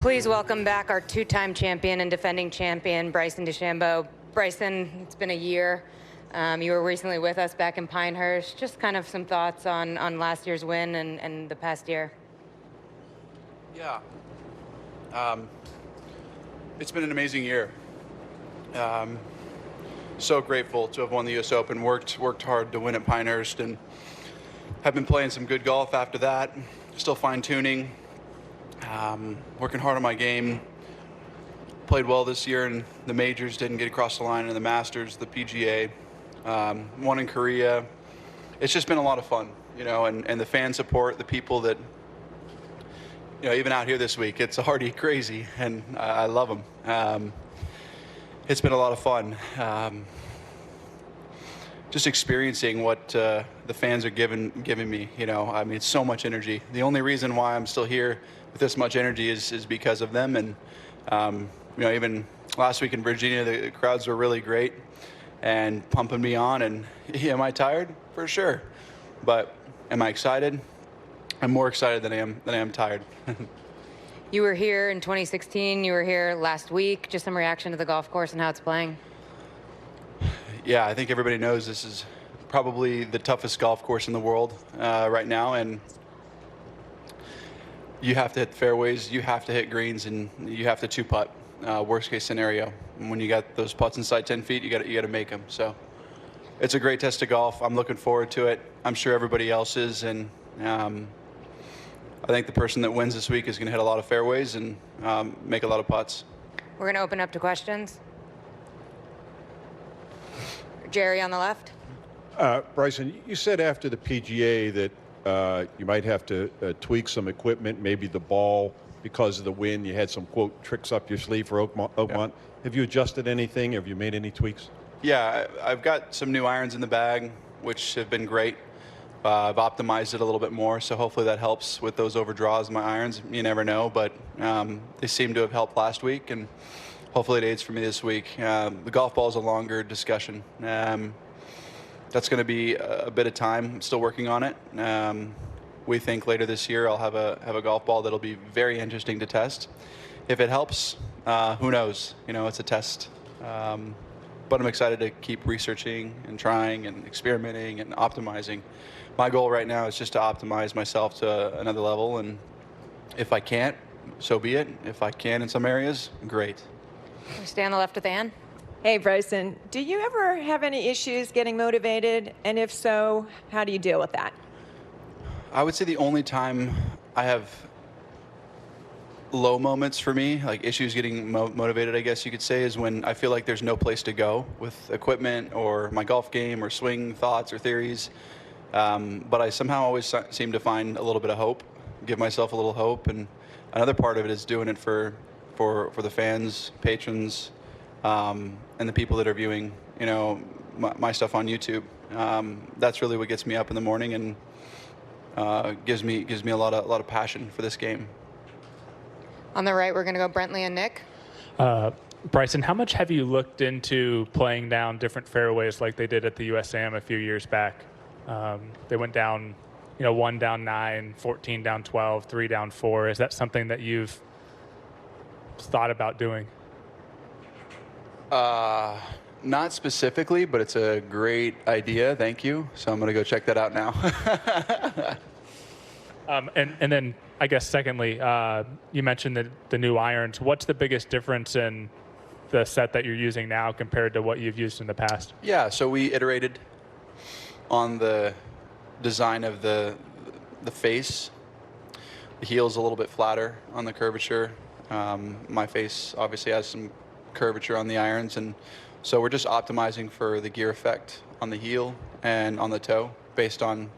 Please welcome back our two-time champion and defending champion, Bryson DeChambeau. Bryson, it's been a year. You were recently with us back in Pinehurst. Just kind of some thoughts on last year's win and the past year. Yeah. It's been an amazing year. So grateful to have won the U.S. Open, worked hard to win at Pinehurst, and have been playing some good golf after that. Still fine-tuning, working hard on my game. Played well this year in the majors, didn't get across the line in the Masters, the PGA. Won in Korea. It's just been a lot of fun, and the fan support, the people that, even out here this week, it's already crazy, and I love them. It's been a lot of fun. Just experiencing what the fans are giving me. It's so much energy. The only reason why I'm still here with this much energy is because of them. And even last week in Virginia, the crowds were really great and pumping me on. And am I tired? For sure. But am I excited? I'm more excited than I am tired. You were here in 2016. You were here last week. Just some reaction to the golf course and how it's playing. Yeah, I think everybody knows this is probably the toughest golf course in the world right now, and you have to hit fairways, you have to hit greens, and you have to two-putt. Worst case scenario, and when you got those putts inside 10 feet, you got to make them. So it's a great test of golf. I'm looking forward to it. I'm sure everybody else is, and I think the person that wins this week is going to hit a lot of fairways and make a lot of putts. We're going to open up to questions. Jerry on the left. Bryson, you said after the PGA that you might have to tweak some equipment, maybe the ball, because of the wind. You had some, quote, tricks up your sleeve for Oakmont. Yeah. Have you adjusted anything? Have you made any tweaks? Yeah, I've got some new irons in the bag, which have been great. I've optimized it a little bit more, so hopefully that helps with those overdraws in my irons. You never know, but they seem to have helped last week, and hopefully it aids for me this week. The golf ball is a longer discussion. That's going to be a bit of time. I'm still working on it. We think later this year I'll have a golf ball that'll be very interesting to test. If it helps, who knows? It's a test. But I'm excited to keep researching and trying and experimenting and optimizing. My goal right now is just to optimize myself to another level, and if I can't, so be it. If I can in some areas, great. We stay on the left with Ann. Hey, Bryson, do you ever have any issues getting motivated? And if so, how do you deal with that? I would say the only time I have low moments for me, like issues getting motivated, I guess you could say, is when I feel like there's no place to go with equipment or my golf game or swing thoughts or theories. But I somehow always seem to find a little bit of hope, give myself a little hope. And another part of it is doing it for the fans, patrons, and the people that are viewing, my stuff on YouTube. That's really what gets me up in the morning and gives me a lot of passion for this game. On the right, we're going to go Brentley and Nick. Bryson, how much have you looked into playing down different fairways like they did at the USAM a few years back? They went down, 1 down 9, 14 down 12, 3 down 4. Is that something that you've thought about doing? Not specifically, but it's a great idea. Thank you. So I'm going to go check that out now. And then I guess secondly, you mentioned the new irons. What's the biggest difference in the set that you're using now compared to what you've used in the past? Yeah, so we iterated on the design of the face. The heel's a little bit flatter on the curvature. My face obviously has some curvature on the irons, and so we're just optimizing for the gear effect on the heel and on the toe based on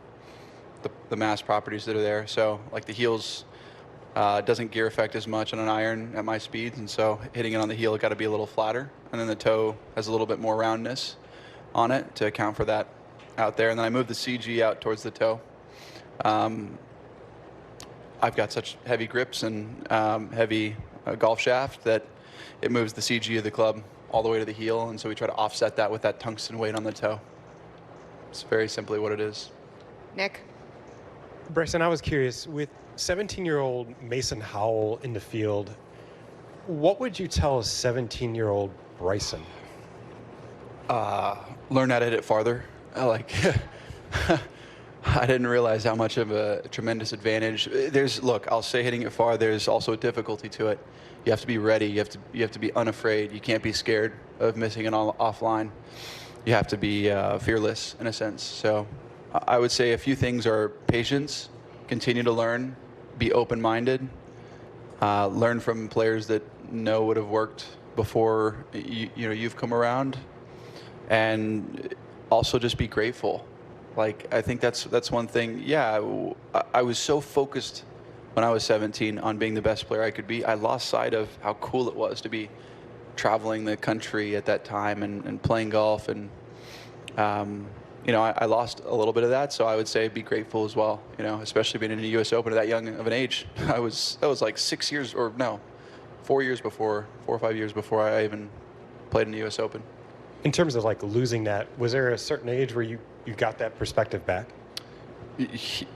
the mass properties that are there. So like the heels doesn't gear effect as much on an iron at my speeds, and so hitting it on the heel, it got to be a little flatter, and then the toe has a little bit more roundness on it to account for that out there. And then I moved the CG out towards the toe. I've got such heavy grips and heavy golf shaft that it moves the CG of the club all the way to the heel, and so we try to offset that with that tungsten weight on the toe. It's very simply what it is. Nick? Bryson, I was curious, with 17-year-old Mason Howell in the field, What would you tell a 17-year-old Bryson? Learn how to hit it farther. I didn't realize how much of a tremendous advantage. Look, I'll say hitting it far. There's also a difficulty to it. You have to be ready. You have to be unafraid. You can't be scared of missing it offline. You have to be fearless in a sense. So I would say a few things are patience, continue to learn, be open-minded, learn from players that know would have worked before you've come around, and also just be grateful. Like, I think that's one thing. Yeah, I was so focused when I was 17 on being the best player I could be. I lost sight of how cool it was to be traveling the country at that time and playing golf. And, I lost a little bit of that. So I would say be grateful as well, especially being in the U.S. Open at that young of an age. That was like 4 years before, 4 or 5 years before I even played in the U.S. Open. In terms of like losing that, was there a certain age where you got that perspective back?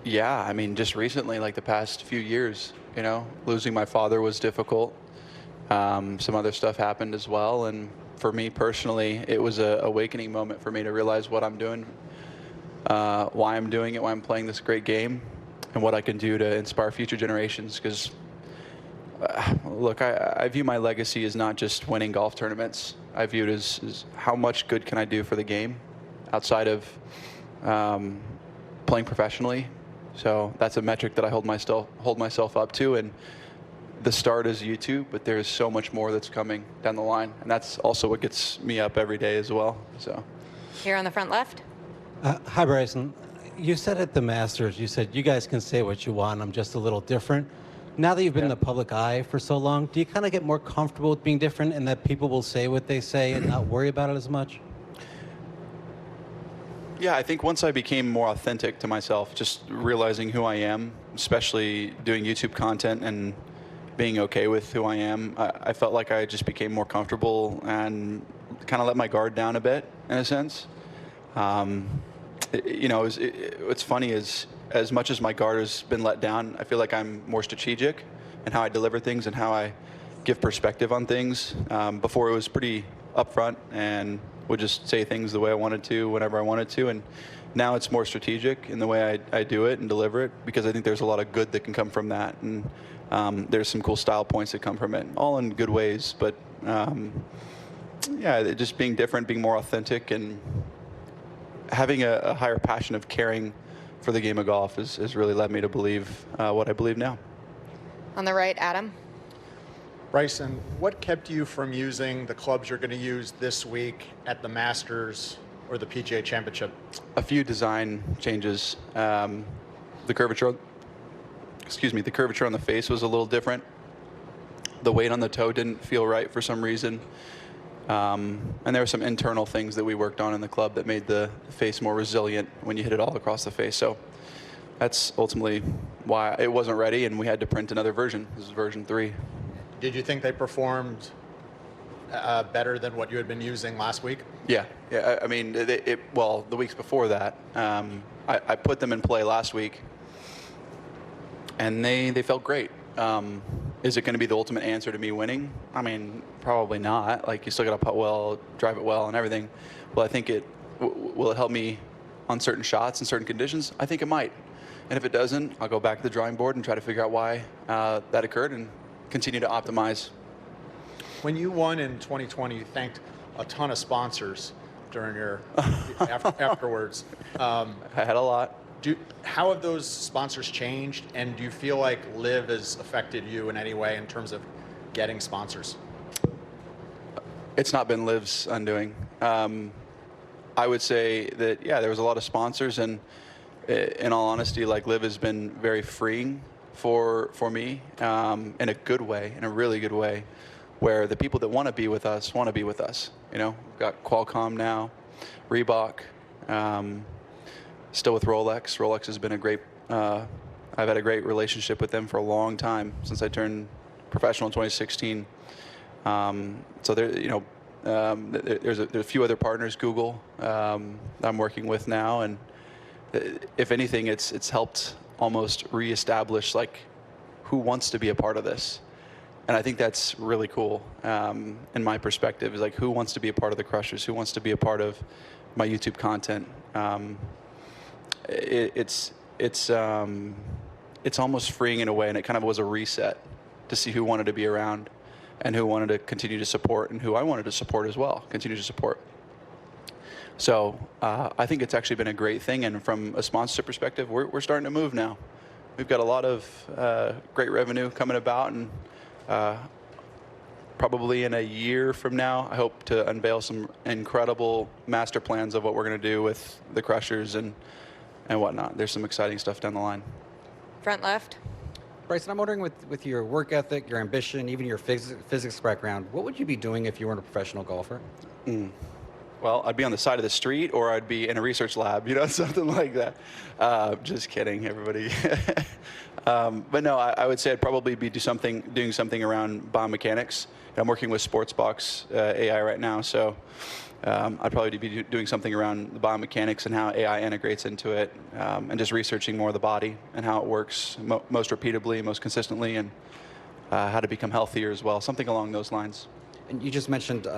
Yeah, I mean, just recently, like the past few years, losing my father was difficult. Some other stuff happened as well. And for me personally, it was an awakening moment for me to realize what I'm doing, why I'm doing it, why I'm playing this great game, and what I can do to inspire future generations. Because, look, I view my legacy as not just winning golf tournaments. I view it as how much good can I do for the game outside of playing professionally. So that's a metric that I hold myself up to. And the start is YouTube, but there's so much more that's coming down the line. And that's also what gets me up every day as well. So Here on the front left. Hi, Bryson. You said at the Masters, you said, you guys can say what you want. I'm just a little different. Now that you've been in the public eye for so long, do you kind of get more comfortable with being different and that people will say what they say and not worry about it as much? yeah, I think once I became more authentic to myself, just realizing who I am, especially doing YouTube content and being okay with who I am, I felt like I just became more comfortable and kind of let my guard down a bit, in a sense. What's funny is, as much as my guard has been let down, I feel like I'm more strategic in how I deliver things and how I give perspective on things. Before, it was pretty upfront and would just say things the way I wanted to, whenever I wanted to. And now it's more strategic in the way I do it and deliver it, because I think there's a lot of good that can come from that. And there's some cool style points that come from it, all in good ways. But just being different, being more authentic, and having a higher passion of caring for the game of golf has really led me to believe what I believe now. On the right, Adam. Bryson, what kept you from using the clubs you're going to use this week at the Masters or the PGA Championship? A few design changes. The curvature on the face was a little different. The weight on the toe didn't feel right for some reason. And there were some internal things that we worked on in the club that made the face more resilient when you hit it all across the face. So that's ultimately why it wasn't ready, and we had to print another version. This is version 3. Did you think they performed better than what you had been using last week? Yeah. I mean, the weeks before that, I put them in play last week, and they felt great. Is it going to be the ultimate answer to me winning? I mean, probably not. Like, you still got to putt well, drive it well, and everything. Well, I think will it help me on certain shots and certain conditions? I think it might. And if it doesn't, I'll go back to the drawing board and try to figure out why that occurred and continue to optimize. When you won in 2020, you thanked a ton of sponsors during your afterwards. I had a lot. How have those sponsors changed, and do you feel like LIV has affected you in any way in terms of getting sponsors? It's not been LIV's undoing. I would say that, there was a lot of sponsors, and in all honesty, like, LIV has been very freeing for me, in a good way, in a really good way, where the people that want to be with us. We've got Qualcomm now, Reebok, still with Rolex. Rolex has been a great, I've had a great relationship with them for a long time, since I turned professional in 2016. So there's a few other partners, Google, I'm working with now, and if anything, it's helped almost reestablish, like, who wants to be a part of this. And I think that's really cool. In my perspective, is like, who wants to be a part of the Crushers? Who wants to be a part of my YouTube content? It's almost freeing in a way, and it kind of was a reset to see who wanted to be around and who wanted to continue to support and who I wanted to support as well, continue to support. So I think it's actually been a great thing. And from a sponsorship perspective, we're starting to move now. We've got a lot of great revenue coming about, and probably in a year from now, I hope to unveil some incredible master plans of what we're going to do with the Crushers and whatnot. There's some exciting stuff down the line. Front left. Bryson, I'm wondering with your work ethic, your ambition, even your physics background, what would you be doing if you weren't a professional golfer? Well, I'd be on the side of the street, or I'd be in a research lab, something like that. Just kidding, everybody. But no, I would say I'd probably be doing something around biomechanics. I'm working with Sportsbox AI right now, so I'd probably be doing something around the biomechanics and how AI integrates into it, and just researching more of the body and how it works most repeatably, most consistently, and how to become healthier as well, something along those lines. And you just mentioned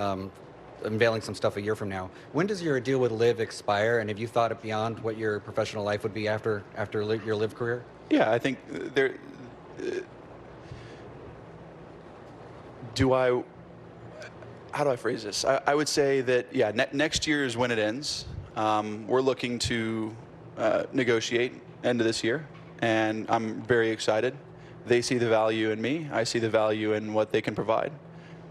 unveiling some stuff a year from now. When does your deal with Live expire, and have you thought it beyond what your professional life would be after your Live career? Yeah, I think how do I phrase this? I would say that, yeah, next year is when it ends. We're looking to negotiate end of this year, and I'm very excited. They see the value in me. I see the value in what they can provide.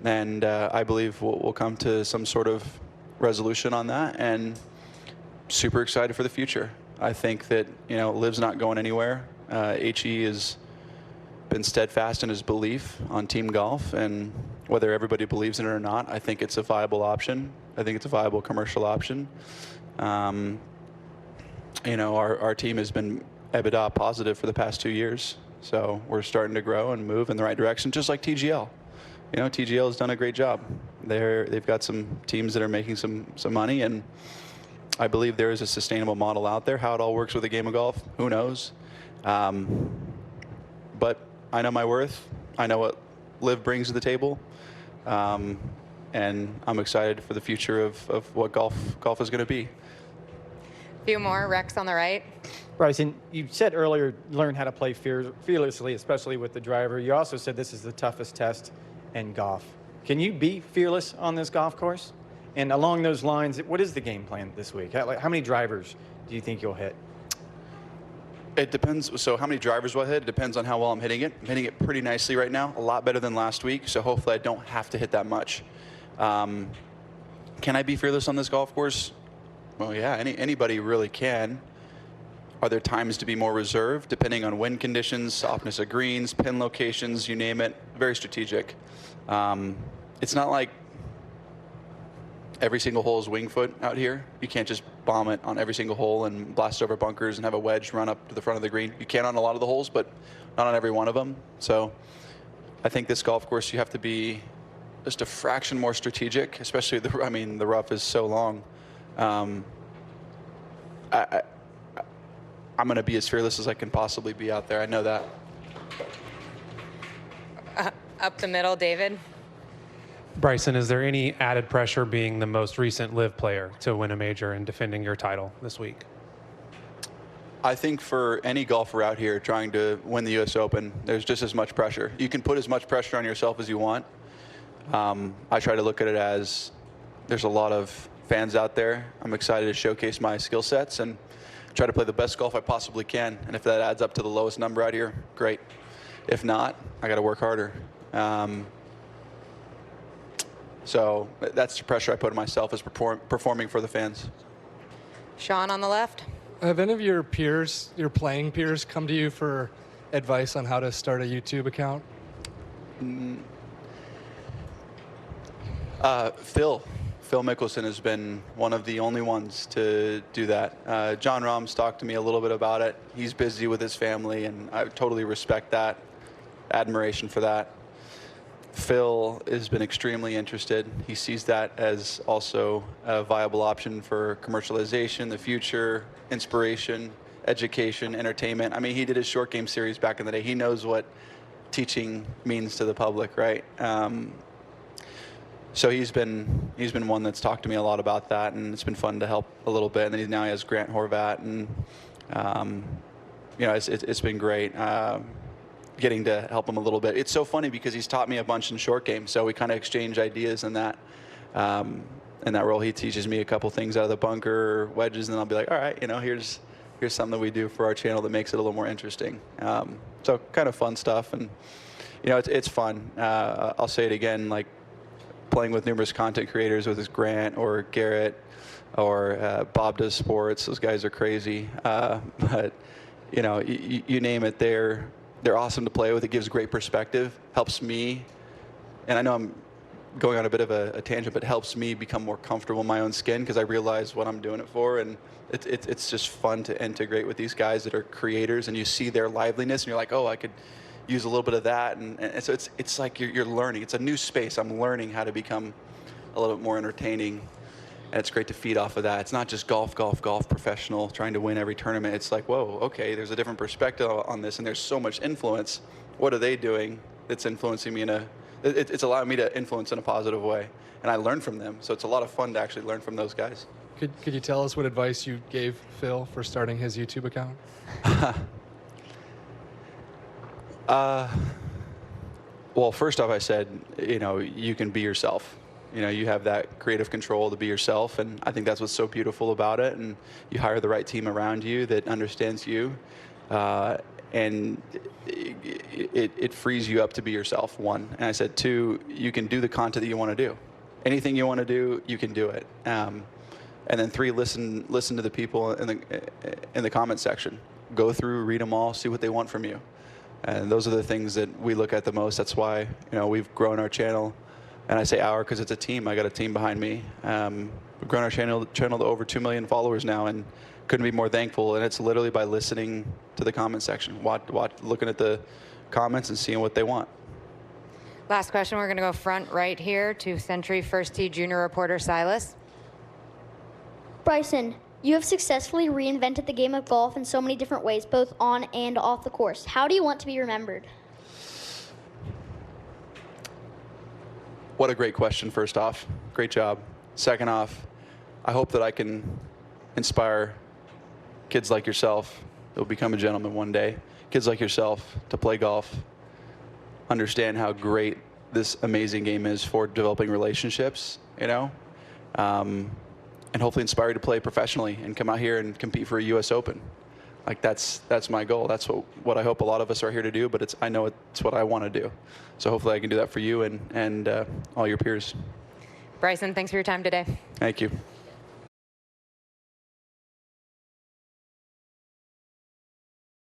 And I believe we'll come to some sort of resolution on that, and super excited for the future. I think that, Liv's not going anywhere. HE has been steadfast in his belief on team golf, and whether everybody believes in it or not, I think it's a viable option. I think it's a viable commercial option. Our team has been EBITDA positive for the past 2 years, so we're starting to grow and move in the right direction, just like TGL. TGL has done a great job. They've got some teams that are making some money, and I believe there is a sustainable model out there. How it all works with a game of golf, who knows? But I know my worth. I know what Liv brings to the table, and I'm excited for the future of what golf is going to be. A few more. Rex on the right. Bryson, you said earlier, learn how to play fearlessly, especially with the driver. You also said this is the toughest test in golf. Can you be fearless on this golf course? And along those lines, what is the game plan this week? How many drivers do you think you'll hit? It depends. So how many drivers will I hit? It depends on how well I'm hitting it. I'm hitting it pretty nicely right now, a lot better than last week. So hopefully I don't have to hit that much. Can I be fearless on this golf course? Well, yeah, anybody really can. Are there times to be more reserved, depending on wind conditions, softness of greens, pin locations, you name it? Very strategic. It's not like every single hole is wing foot out here. You can't just bomb it on every single hole and blast over bunkers and have a wedge run up to the front of the green. You can on a lot of the holes, but not on every one of them. So I think this golf course, you have to be just a fraction more strategic, especially the rough is so long. I'm going to be as fearless as I can possibly be out there. I know that. Up the middle, David. Bryson, is there any added pressure being the most recent Live player to win a major and defending your title this week? I think for any golfer out here trying to win the U.S. Open, there's just as much pressure. You can put as much pressure on yourself as you want. I try to look at it as there's a lot of fans out there. I'm excited to showcase my skill sets and try to play the best golf I possibly can. And if that adds up to the lowest number out here, great. If not, I got to work harder. So that's the pressure I put on myself, is performing for the fans. Sean on the left. Have any of your peers, your playing peers, come to you for advice on how to start a YouTube account? Phil Mickelson has been one of the only ones to do that. John Rahm's talked to me a little bit about it. He's busy with his family, and I totally respect that, admiration for that. Phil has been extremely interested. He sees that as also a viable option for commercialization, the future, inspiration, education, entertainment. I mean, he did his short game series back in the day. He knows what teaching means to the public, right? So he's been one that's talked to me a lot about that, and it's been fun to help a little bit. And then now he has Grant Horvat, and it's been great getting to help him a little bit. It's so funny because he's taught me a bunch in short game, so we kind of exchange ideas in that role. He teaches me a couple things out of the bunker, wedges, and then I'll be like, all right, here's something that we do for our channel that makes it a little more interesting. So kind of fun stuff, and it's fun. I'll say it again, like playing with numerous content creators, whether it's Grant or Garrett or Bob Does Sports. Those guys are crazy, but you name it, they're awesome to play with. It gives great perspective, helps me, and I know I'm going on a bit of a tangent, but helps me become more comfortable in my own skin because I realize what I'm doing it for, and it's just fun to integrate with these guys that are creators, and you see their liveliness, and you're like, oh, I could use a little bit of that, and so it's like you're learning. It's a new space. I'm learning how to become a little bit more entertaining, and it's great to feed off of that. It's not just golf professional trying to win every tournament. It's like, whoa, okay, there's a different perspective on this, and there's so much influence. What are they doing that's influencing me it's allowing me to influence in a positive way, and I learn from them. So it's a lot of fun to actually learn from those guys. Could you tell us what advice you gave Phil for starting his YouTube account? Well, first off, I said, you can be yourself. You have that creative control to be yourself, and I think that's what's so beautiful about it. And you hire the right team around you that understands you, and it frees you up to be yourself, one. And I said, two, you can do the content that you want to do. Anything you want to do, you can do it. And then three, listen to the people in the comment section. Go through, read them all, see what they want from you. And those are the things that we look at the most. That's why we've grown our channel. And I say our because it's a team. I got a team behind me. We've grown our channel to over 2 million followers now, and couldn't be more thankful. And it's literally by listening to the comment section, looking at the comments and seeing what they want. Last question. We're going to go front right here to Century First Tee Junior reporter Silas. Bryson, you have successfully reinvented the game of golf in so many different ways, both on and off the course. How do you want to be remembered? What a great question, first off. Great job. Second off, I hope that I can inspire kids like yourself that will become a gentleman one day. Kids like yourself to play golf, understand how great this amazing game is for developing relationships, and hopefully inspire you to play professionally and come out here and compete for a U.S. Open. Like that's my goal. That's what I hope a lot of us are here to do, but I know it's what I want to do. So hopefully I can do that for you and all your peers. Bryson, thanks for your time today. Thank you.